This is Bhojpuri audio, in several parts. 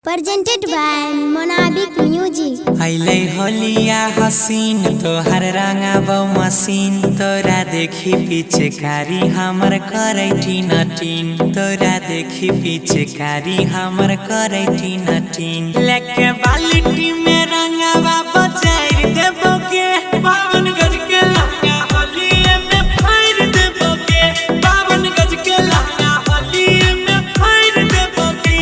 presented by Monabic Music। अइले होलिया हसीन तोहर रंगाबो मसीन तोरा देखी पीछे कारी हमर करे टीन टीन तोरा देखी पीछे कारी हमर करे टीन टीन लेके बाल्टी में रंगावा बजाई देबो के बावन गज के लहंगा होलिए में फाड़ देबो के बावन गज के लहंगा होलिए में फाड़ देबो के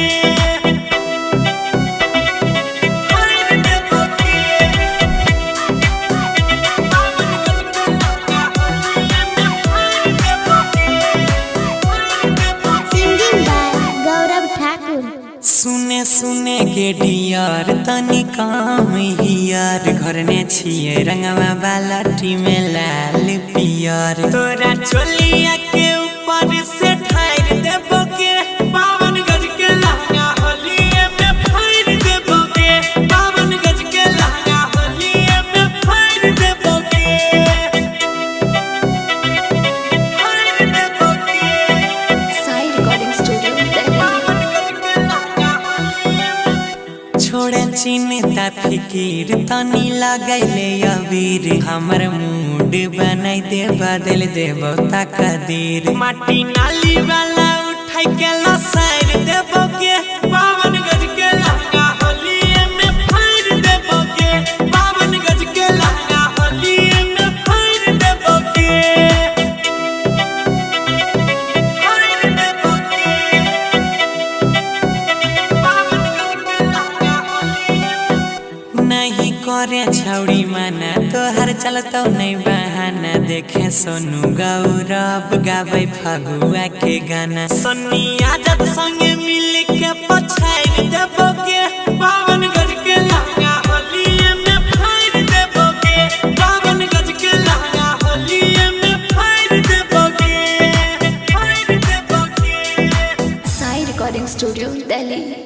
सुने सुने के डियर तनी काम हियर घर ने छिए रंगवा बाल्टी में लाल पियर तोरा चोलिया के ऊपर से ठार देबो के बावन गज के लहंगा होलिए में फाड़ देबो के बावन गज के लहंगा होलिए में फाड़ देबो के फाड़ देबो के साई रिकॉर्डिंग स्टूडियो छोड़े चिंता फिकीर तनी लगैले अबीर हमर मूड बनाई दे बदल देबो तकदीर माटी नाली वाला उठाई के लसार देबो के बावन गज के लहंगा होलिए में फाड़ देबो के बावन गज के लहंगा होलिए में फाड़ देबो के फाड़ देबो के बावन गज के लहंगा नहीं करे छौड़ी माना तोहर चलतो नहीं बहाना देखे सोनू गौरव गावे फगुआ के गाना सन्नी आजाद संगे मिल के पछाड़ देबो के बावन गज के लहंगा होलिए में फाड़ देबो के बावन गज के लहंगा होलिए में फाड़ देबो के फाड़ देबो के साई रिकॉर्डिंग स्टूडियो दिल्ली।